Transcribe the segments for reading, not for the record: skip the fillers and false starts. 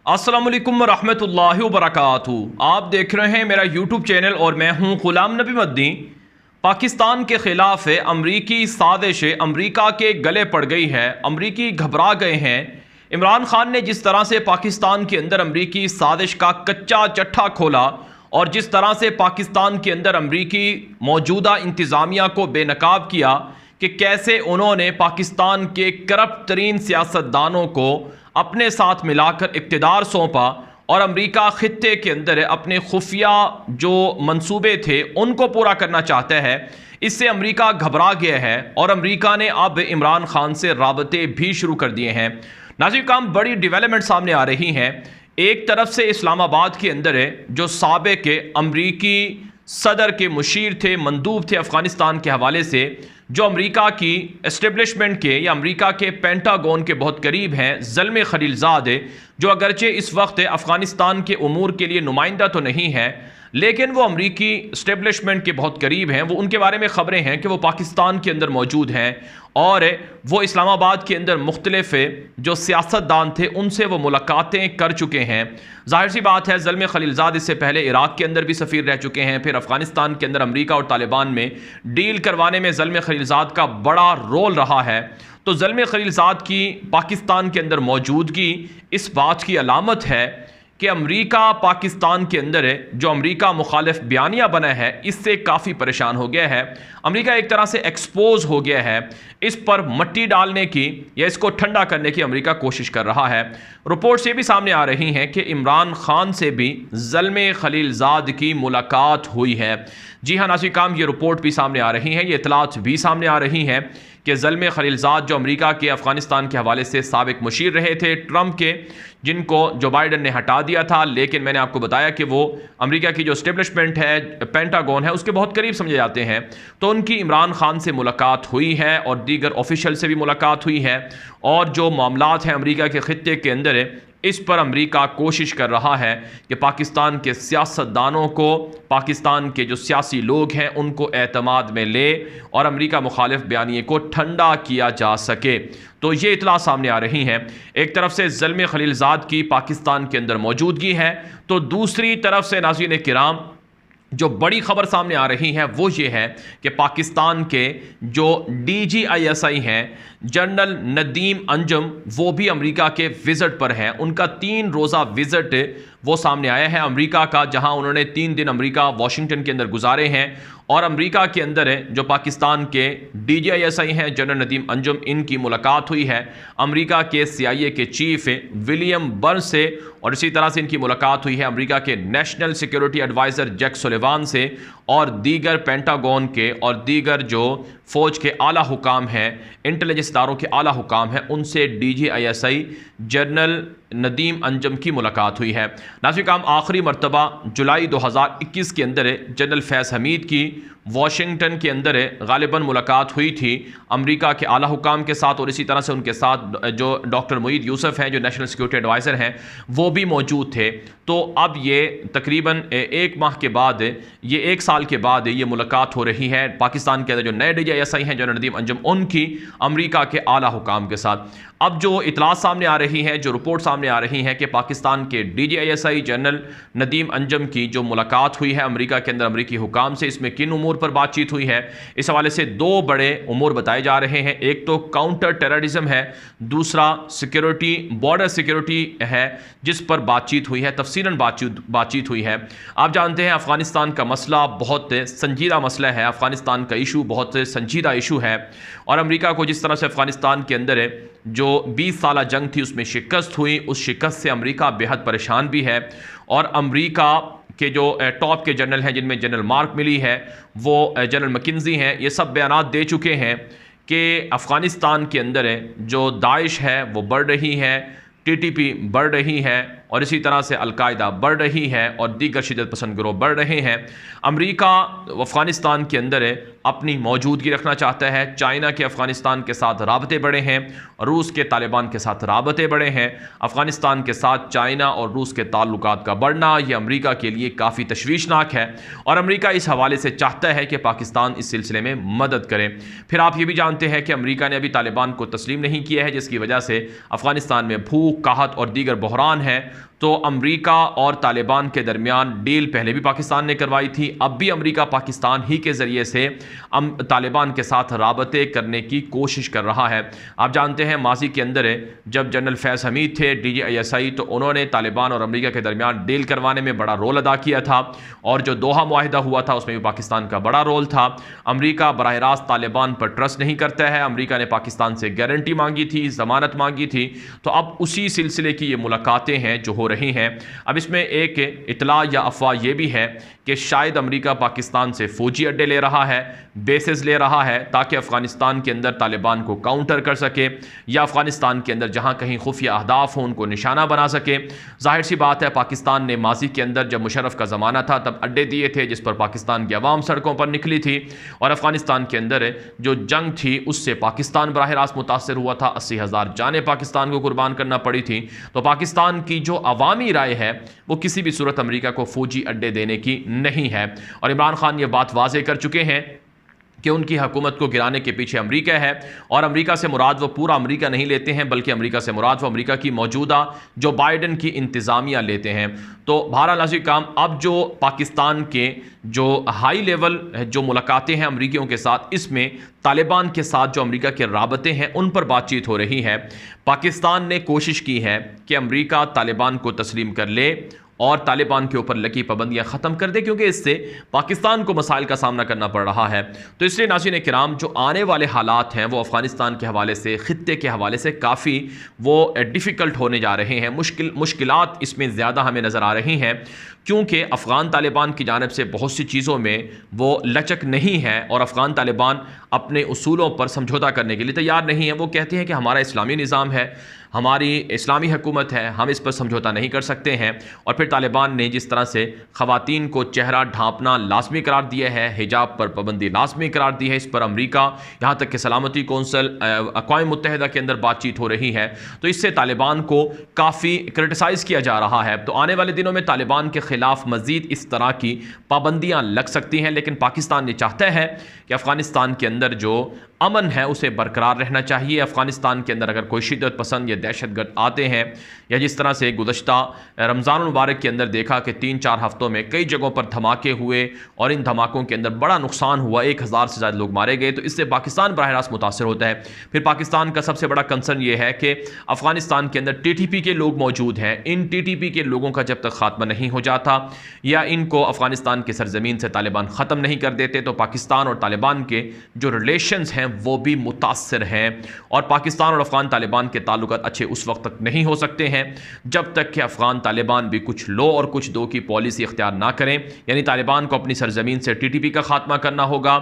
अस्सलाम वालेकुम रहमतुल्लाहि व बरकातुहू। आप देख रहे हैं मेरा यूट्यूब चैनल और मैं हूं गुलाम नबी मद्दी। पाकिस्तान के ख़िलाफ़ अमरीकी साजिश अमरीका के गले पड़ गई है। अमरीकी घबरा गए हैं। इमरान खान ने जिस तरह से पाकिस्तान के अंदर अमरीकी साजिश का कच्चा चट्टा खोला और जिस तरह से पाकिस्तान के अंदर अमरीकी मौजूदा इंतज़ामिया को बेनकाब किया कि कैसे उन्होंने पाकिस्तान के करप्ट तरीन सियासतदानों को अपने साथ मिलाकर इक़्तिदार सौंपा और अमरीका ख़ित्ते के अंदर अपने खुफिया जो मंसूबे थे उनको पूरा करना चाहता है। इससे अमरीका घबरा गया है और अमरीका ने अब इमरान खान से राबते भी शुरू कर दिए हैं। नाज़रीन काम बड़ी डेवलपमेंट सामने आ रही हैं। एक तरफ से इस्लामाबाद के अंदर जो साबिक अमरीकी सदर के मुशीर थे, मंदूब थे अफ़गानिस्तान के हवाले से, जो अमरीका की एस्टेब्लिशमेंट के या अमरीका के पेंटागन के बहुत करीब हैं, ज़ल्मे खलीलज़ाद, जो अगरचे इस वक्त अफ़गानिस्तान के उमूर के लिए नुमाइंदा तो नहीं है लेकिन वो अमरीकी एस्टेब्लिशमेंट के बहुत करीब हैं। वो उनके बारे में ख़बरें हैं कि वो पाकिस्तान के अंदर मौजूद हैं और वो इस्लामाबाद के अंदर मुख्तलिफ जो सियासतदान थे उनसे वो मुलाकातें कर चुके हैं। जाहिर सी बात है, ज़ल्मे खलीलज़ाद इससे पहले इराक़ के अंदर भी सफ़ीर रह चुके हैं। फिर अफ़गानिस्तान के अंदर अमरीका और तालिबान में डील करवाने में ज़ल्मे खलीलज़ाद का बड़ा रोल रहा है। तो ज़ल्मे खलीलज़ाद की पाकिस्तान के अंदर मौजूदगी इस बात की अलामत है कि अमरीका पाकिस्तान के अंदर जो अमरीका मुखालिफ बयानिया बना है इससे काफ़ी परेशान हो गया है। अमरीका एक तरह से एक्सपोज हो गया है। इस पर मट्टी डालने की या इसको ठंडा करने की अमरीका कोशिश कर रहा है। रिपोर्ट्स ये भी सामने आ रही हैं कि इमरान खान से भी ज़ल्मे खलीलज़ाद की मुलाकात हुई है। जी हाँ नाज़रीन काम, ये रिपोर्ट भी सामने आ रही हैं, ये इतलात भी सामने आ रही हैं कि ज़ल्मे खलीलज़ाद जो अमरीका के अफ़गानिस्तान के हवाले से साबिक मुशीर रहे थे ट्रंप के, जिनको जो बाइडन ने हटा दिया था, लेकिन मैंने आपको बताया कि वो अमरीका की जो एस्टेब्लिशमेंट है, पेंटागन है, उसके बहुत करीब समझे जाते हैं। तो उनकी इमरान खान से मुलाकात हुई है और दीगर ऑफिशियल से भी मुलाकात हुई है और जो मामलात हैं अमरीका के ख़ित्ते के अंदर, इस पर अमरीका कोशिश कर रहा है कि पाकिस्तान के सियासतदानों को, पाकिस्तान के जो सियासी लोग हैं उनको एतमाद में ले और अमरीका मुखालिफ बयानिए को ठंडा किया जा सके। तो ये इतला सामने आ रही हैं। एक तरफ से ज़ल्मे खलीलज़ाद की पाकिस्तान के अंदर मौजूदगी है तो दूसरी तरफ से नाज़रीन किराम जो बड़ी खबर सामने आ रही है वो ये है कि पाकिस्तान के जो DGISI हैं जनरल नदीम अंजुम, वो भी अमेरिका के विज़िट पर हैं। उनका 3 रोज़ा विज़िट वो सामने आया है अमेरिका का, जहां उन्होंने 3 दिन अमेरिका वाशिंगटन के अंदर गुजारे हैं और अमेरिका के अंदर जो पाकिस्तान के DGISI हैं जनरल नदीम अंजुम, इनकी मुलाकात हुई है अमेरिका के CIA के चीफ विलियम बर्न्स से और इसी तरह से इनकी मुलाकात हुई है अमेरिका के national security adviser Jake Sullivan से और दीगर पेंटागन के और दीगर जो फ़ौज के आला हुकाम हैं, इंटेलिजेंस इदारों के आला हुकाम हैं, उनसे DGISI जनरल नदीम अंजुम की मुलाकात हुई है। नाज़रीन काम आखिरी मरतबा जुलाई 2021 के अंदर जनरल फैज़ हमीद की वाशिंगटन के अंदर गालिबन मुलाकात हुई थी अमेरिका के आला हुकाम के साथ और इसी तरह से उनके साथ जो डॉक्टर मुईद यूसुफ हैं जो नेशनल सिक्योरिटी एडवाइज़र हैं वो भी मौजूद थे। तो अब ये तकरीबन 1 माह के बाद, ये 1 साल के बाद ये मुलाकात हो रही है पाकिस्तान के अंदर जो नए DGISI हैं जनरल नदीम अंजुम, उनकी अमेरिका के आला हुकाम के साथ। अब जो इतलात सामने आ रही हैं, जो रिपोर्ट सामने आ रही हैं कि पाकिस्तान के DGISI जनरल नदीम अंजुम की जो मुलाकात हुई है अमेरिका के अंदर अमेरिकी हुकाम से, इसमें किन उमूर पर बातचीत हुई है, इस हवाले से 2 बड़े उमूर बताए जा रहे हैं। एक तो काउंटर टेररिज्म है, दूसरा सिक्योरिटी, बॉर्डर सिक्योरिटी है, जिस पर बातचीत हुई है, तफसीलन बातचीत हुई है। आप जानते हैं अफ़गानिस्तान का मसला बहुत संजीदा मसला है, अफ़गानिस्तान का इशू बहुत संजीदा इशू है और अमेरिका को जिस तरह से अफ़गानिस्तान के अंदर जो 20 साल जंग थी उसमें शिकस्त हुई, उस शिकस्त से अमेरिका बेहद परेशान भी है और अमेरिका के जो टॉप के जनरल हैं जिनमें जनरल मार्क मिली है, वो जनरल मैकेंजी हैं, ये सब बयानात दे चुके हैं कि अफ़गानिस्तान के अंदर जो दाइश है वो बढ़ रही है, TTP बढ़ रही है और इसी तरह से अलकायदा बढ़ रही है और दीगर शिदत पसंद गिरोह बढ़ रहे हैं। अमेरिका अफ़गानिस्तान के अंदर अपनी मौजूदगी रखना चाहता है। चाइना के अफ़गानिस्तान के साथ राबते बढ़े हैं, रूस के तालिबान के साथ राबते बढ़े हैं। अफ़गानिस्तान के साथ चाइना और रूस के ताल्लुकात का बढ़ना ये अमेरिका के लिए काफ़ी तशवीशनाक है और अमेरिका इस हवाले से चाहता है कि पाकिस्तान इस सिलसिले में मदद करे। फिर आप ये भी जानते हैं कि अमेरिका ने अभी तालिबान को तस्लीम नहीं किया है, जिसकी वजह से अफ़गानिस्तान में भूख, काहत और दीगर बहरान है। तो अमेरिका और तालिबान के दरमियान डील पहले भी पाकिस्तान ने करवाई थी, अब भी अमेरिका पाकिस्तान ही के ज़रिए से तालिबान के साथ राबते करने की कोशिश कर रहा है। आप जानते हैं माजी के अंदर जब जनरल फैज़ हमीद थे DGISI, तो उन्होंने तालिबान और अमेरिका के दरमियान डील करवाने में बड़ा रोल अदा किया था, और जो दोहा मुआहिदा हुआ था उसमें भी पाकिस्तान का बड़ा रोल था। अमेरिका बराह रास्त तालिबान पर ट्रस्ट नहीं करता है, अमेरिका ने पाकिस्तान से गारंटी मांगी थी, ज़मानत मांगी थी, तो अब उसी सिलसिले की ये मुलाकातें हैं जो हो रही हैं। अब इसमें एक इतला या अफवाह ये भी है कि शायद अमेरिका पाकिस्तान से फौजी अड्डे ले रहा है, बेसेस ले रहा है, ताकि अफगानिस्तान के अंदर तालिबान को काउंटर कर सके, या अफगानिस्तान के अंदर जहां कहीं खुफिया अहदाफ हो उनको निशाना बना सके। जाहिर सी बात है पाकिस्तान ने माजी के अंदर जब मुशर्रफ का ज़माना था तब अड्डे दिए थे जिस पर पाकिस्तान की आवाम सड़कों पर निकली थी, और अफगानिस्तान के अंदर जो जंग थी उससे पाकिस्तान बराह रास्त मुतासर हुआ था, 80,000 जानें पाकिस्तान को कुर्बान करना पड़ी थी। तो पाकिस्तान की जो अवामी राय है वो किसी भी सूरत अमेरिका को फौजी अड्डे देने की नहीं है, और इमरान खान ये बात वाज़े कर चुके हैं कि उनकी हुकूमत को गिराने के पीछे अमेरिका है, और अमेरिका से मुराद वो पूरा अमेरिका नहीं लेते हैं, बल्कि अमेरिका से मुराद वो अमेरिका की मौजूदा जो बाइडन की इंतज़ामिया लेते हैं। तो बहरहाल नाज़रीन काम, अब जो पाकिस्तान के जो हाई लेवल जो मुलाकातें हैं अमरीकियों के साथ, इसमें तालिबान के साथ जो अमेरिका के राबते हैं उन पर बातचीत हो रही है। पाकिस्तान ने कोशिश की है कि अमेरिका तालिबान को तस्लीम कर ले और तालिबान के ऊपर लगी पाबंदियां ख़त्म कर दे, क्योंकि इससे पाकिस्तान को मसाइल का सामना करना पड़ रहा है। तो इसलिए नाज़रीन किराम, जो आने वाले हालात हैं वो अफ़गानिस्तान के हवाले से, ख़ित्ते के हवाले से काफ़ी वो डिफ़िकल्ट होने जा रहे हैं। मुश्किलात इसमें ज़्यादा हमें नज़र आ रही हैं, क्योंकि अफ़गान तालिबान की जानिब से बहुत सी चीज़ों में वो लचक नहीं है, और अफ़गान तालिबान अपने उसूलों पर समझौता करने के लिए तैयार नहीं है। वो कहते हैं कि हमारा इस्लामी निज़ाम है, हमारी इस्लामी हुकूमत है, हम इस पर समझौता नहीं कर सकते हैं। और फिर तालिबान ने जिस तरह से ख़वातीन को चेहरा ढांपना लाजमी करार दिया है, हिजाब पर पाबंदी लाजमी करार दी है, इस पर अमेरिका, यहाँ तक कि सलामती कौंसल अक़वाम मुत्तहिदा के अंदर बातचीत हो रही है, तो इससे तालिबान को काफ़ी क्रिटिसाइज़ किया जा रहा है। तो आने वाले दिनों में तालिबान के ख़िलाफ़ मज़ीद इस तरह की पाबंदियाँ लग सकती हैं, लेकिन पाकिस्तान ये चाहता है कि अफ़गानिस्तान के अंदर जो अमन है उसे बरकरार रहना चाहिए। अफ़गानिस्तान के अंदर अगर कोई शिद्दत पसंद या दहशतगर्द आते हैं, या जिस तरह से गुज़श्ता रमज़ान मुबारक के अंदर देखा कि 3-4 हफ़्तों में कई जगहों पर धमाके हुए और इन धमाकों के अंदर बड़ा नुकसान हुआ, 1000 से ज़्यादा लोग मारे गए, तो इससे पाकिस्तान बराह रास्त मुतासर होता है। फिर पाकिस्तान का सबसे बड़ा कंसर्न ये है कि अफ़गानिस्तान के अंदर TTP के लोग मौजूद हैं, इन TTP के लोगों का जब तक खात्मा नहीं हो जाता या इनको अफ़गानिस्तान की सरजमीन से तालिबान ख़त्म नहीं कर देते, तो पाकिस्तान और तालिबान के जो रिलेशंस हैं वो भी मुतासर हैं। और पाकिस्तान और अफ़गान तालिबान के ताल्लुकात अच्छे उस वक्त तक नहीं हो सकते हैं जब तक कि अफ़गान तालिबान भी कुछ लो और कुछ दो की पॉलिसी इख्तियार ना करें। यानी तालिबान को अपनी सरजमीन से TTP का खात्मा करना होगा,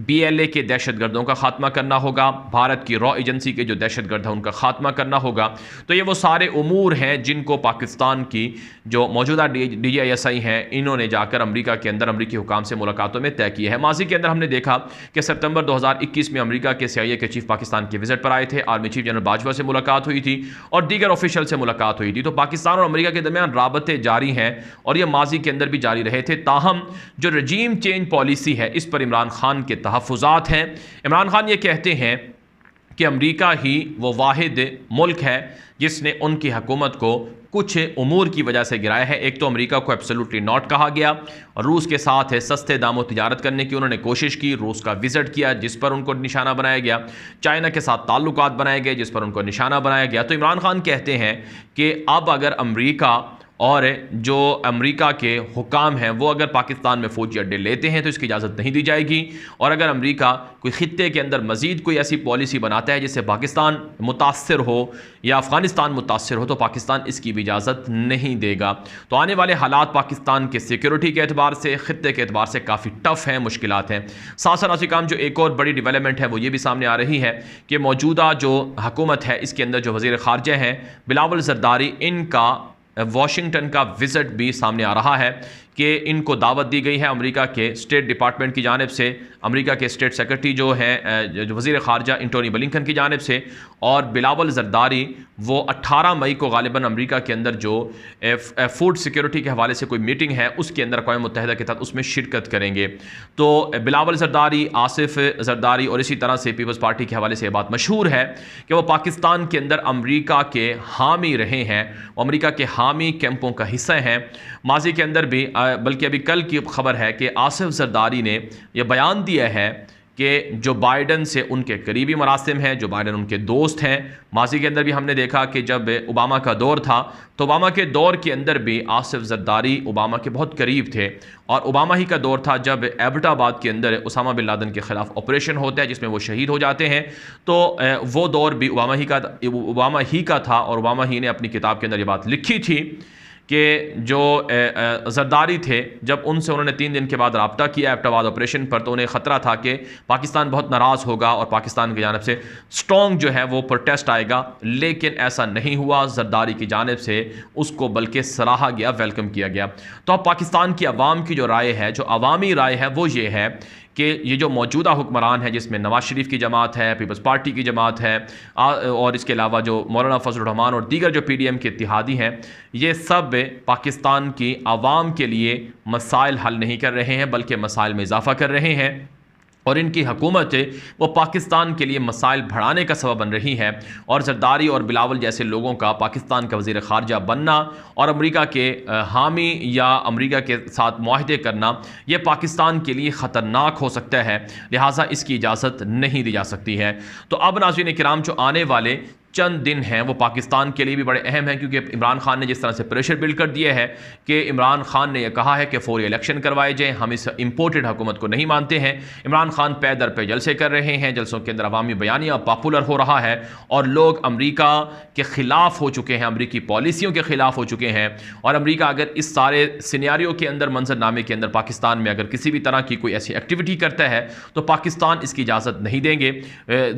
BLA के दहशतगर्दों का खात्मा करना होगा, भारत की रॉ एजेंसी के जो दहशतगर्द हैं उनका खात्मा करना होगा। तो ये वो सारे उमूर हैं जिनको पाकिस्तान की जो मौजूदा DGISI हैं इन्होंने जाकर अमेरिका के अंदर अमेरिकी हुकाम से मुलाकातों में तय किया है। माजी के अंदर हमने देखा कि सितंबर 2021 में अमेरिका के CIA के चीफ पाकिस्तान के विजिट पर आए थे, आर्मी चीफ जनरल बाजवा से मुलाकात हुई थी और दीगर ऑफिशियल से मुलाकात हुई थी। तो पाकिस्तान और अमेरिका के दरमियान राबते जारी हैं और ये माजी के अंदर भी जारी रहे थे। ताहम जो रजीम चेंज पॉलिसी है इस पर इमरान खान के तहफ़्फ़ुज़ात हैं। इमरान खान ये कहते हैं कि अमेरिका ही वो वाहिद मुल्क है जिसने उनकी हुकूमत को कुछ उमूर की वजह से गिराया है। एक तो अमेरिका को एब्सोल्युटली नॉट कहा गया और रूस के साथ है सस्ते दामों तिजारत करने की उन्होंने कोशिश की, रूस का विजिट किया जिस पर उनको निशाना बनाया गया, चाइना के साथ ताल्लुकात बनाए गए जिस पर उनको निशाना बनाया गया। तो इमरान खान कहते हैं कि अब अगर अमेरिका और जो अमेरिका के हुकाम हैं वो अगर पाकिस्तान में फ़ौजी अड्डे लेते हैं तो इसकी इजाज़त नहीं दी जाएगी, और अगर अमेरिका कोई ख़ित्ते के अंदर मज़ीद कोई ऐसी पॉलिसी बनाता है जिससे पाकिस्तान मुतासर हो या अफ़गानिस्तान मुतासर हो तो पाकिस्तान इसकी भी इजाज़त नहीं देगा। तो आने वाले हालात पाकिस्तान के सिक्योरिटी के एतबार से, ख़ित्ते के एतबार से काफ़ी टफ़ हैं, मुश्किलात हैं। साथ साथ काम जो एक और बड़ी डेवलपमेंट है वो ये भी सामने आ रही है कि मौजूदा जो हुकूमत है इसके अंदर जो वज़ीर ख़ारजा हैं बिलावल ज़रदारी, इनका वाशिंगटन का विज़िट भी सामने आ रहा है कि इनको दावत दी गई है अमेरिका के स्टेट डिपार्टमेंट की जानिब से, अमेरिका के स्टेट सेक्रेटरी जो है जो वज़ीर ख़ारजा एंटोनी ब्लिंकन की जानिब से, और बिलावल ज़रदारी वो 18 मई को गालिबन अमेरिका के अंदर जो फूड सिक्योरिटी के हवाले से कोई मीटिंग है उसके अंदर अक़वाम मुत्तहिदा के तहत उसमें शिरकत करेंगे। तो बिलावल ज़रदारी, आसिफ ज़रदारी और इसी तरह से पीपल्स पार्टी के हवाले से ये बात मशहूर है कि वो पाकिस्तान के अंदर अमेरिका के हामी रहे हैं, वो अमेरिका के हामी कैंपों का हिस्सा हैं माजी के अंदर भी। बल्कि अभी कल की खबर है कि आसिफ ज़रदारी ने यह बयान दिया है कि जो बाइडन से उनके करीबी मरासिम हैं, जो बाइडन उनके दोस्त हैं। माजी के अंदर भी हमने देखा कि जब ओबामा का दौर था तो ओबामा के दौर के अंदर भी आसिफ ज़रदारी ओबामा के बहुत करीब थे, और ओबामा ही का दौर था जब एबटाबाद के अंदर उसामा बिन लादेन के ख़िलाफ़ ऑपरेशन होता है जिसमें वो शहीद हो जाते हैं। तो वो दौर भी ओबामा ही का था, और ओबामा ही ने अपनी किताब के अंदर ये बात लिखी थी कि जो ज़रदारी थे जब उनसे उन्होंने 3 दिन के बाद रब्ता किया एबटाबाद ऑपरेशन पर, तो उन्हें ख़तरा था कि पाकिस्तान बहुत नाराज़ होगा और पाकिस्तान की जानिब से स्ट्रॉन्ग जो है वो प्रोटेस्ट आएगा, लेकिन ऐसा नहीं हुआ। ज़रदारी की जानिब से उसको बल्कि सराहा गया, वेलकम किया गया। तो अब पाकिस्तान की अवाम की जो राय है, जो अवामी राय है, वो ये है कि ये जो मौजूदा हुक्मरान है जिसमें नवाज शरीफ की जमात है, पीपल्स पार्टी की जमात है, और इसके अलावा जो मौलाना फजल रहमान और दीगर जो PDM के इत्तिहादी हैं, ये सब पाकिस्तान की आवाम के लिए मसाइल हल नहीं कर रहे हैं बल्कि मसाइल में इजाफा कर रहे हैं, और इनकी हुकूमत वो पाकिस्तान के लिए मसाइल बढ़ाने का सबब बन रही है। और ज़रदारी और बिलावल जैसे लोगों का पाकिस्तान का वज़ीर ख़ारजा बनना और अमेरिका के हामी या अमेरिका के साथ मुआहदे करना, ये पाकिस्तान के लिए ख़तरनाक हो सकता है, लिहाजा इसकी इजाज़त नहीं दी जा सकती है। तो अब नाज़रीन किराम, जो आने वाले चंद दिन हैं वो पाकिस्तान के लिए भी बड़े अहम हैं, क्योंकि इमरान खान ने जिस तरह से प्रेशर बिल्ड कर दिया है कि इमरान खान ने यह कहा है कि फौरी इलेक्शन करवाए जाएं, हम इस इम्पोर्टेड हुकूमत को नहीं मानते हैं। इमरान खान पे दर पे जलसे कर रहे हैं, जलसों के अंदर अवामी बयानियाँ पॉपुलर हो रहा है, और लोग अमरीका के ख़िलाफ़ हो चुके हैं, अमरीकी पॉलिसियों के ख़िलाफ़ हो चुके हैं। और अमरीका अगर इस सारे सिनेरियो के अंदर, मंजरनामे के अंदर पाकिस्तान में अगर किसी भी तरह की कोई ऐसी एक्टिविटी करता है तो पाकिस्तान इसकी इजाज़त नहीं देंगे।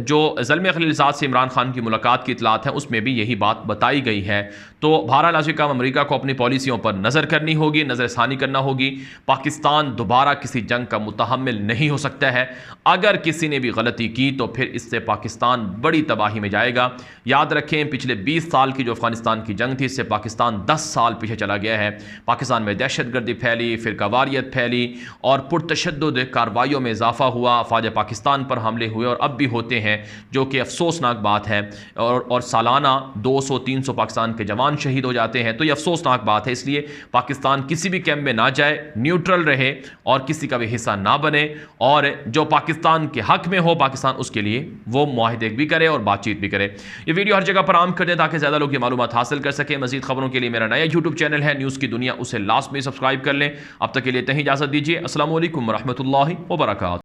जो ज़ल्मे खलीलज़ाद से इमरान खान की मुलाकात की इतलात है उसमें भी यही बात बताई गई है। तो बहरहाल नाज़रीन, अमेरिका को अपनी पॉलिसियों पर नज़र करनी होगी, नज़रसानी करना होगी। पाकिस्तान दोबारा किसी जंग का मुतहम्मिल नहीं हो सकता है। अगर किसी ने भी गलती की तो फिर इससे पाकिस्तान बड़ी तबाही में जाएगा। याद रखें, पिछले 20 साल की जो अफगानिस्तान की जंग थी, इससे पाकिस्तान 10 साल पीछे चला गया है। पाकिस्तान में दहशतगर्दी फैली, फ़िरकावारियत फैली, और पुरतशद्दुद कार्रवाइयों में इजाफा हुआ। फ़ौज पाकिस्तान पर हमले हुए और अब भी होते हैं, जो कि अफसोसनाक बात है। और सालाना 200-300 पाकिस्तान के जवान शहीद हो जाते हैं, तो ये अफसोसनाक बात है। इसलिए पाकिस्तान किसी भी कैंप में ना जाए, न्यूट्रल रहे और किसी का भी हिस्सा ना बने, और जो पाकिस्तान के हक में हो पाकिस्तान उसके लिए वो मुआहदे भी करे और बातचीत भी करे। ये वीडियो हर जगह पर आम कर दें ताकि ज़्यादा लोग ये मालूमात हासिल कर सकें। मज़ीद खबरों के लिए मेरा नया YouTube चैनल है न्यूज़ की दुनिया, उसे लास्ट में सब्सक्राइब कर लें। अब तक के लिए इतनी इजाज़त दीजिए। अस्सलामु अलैकुम व रहमतुल्लाहि व बरकातहू।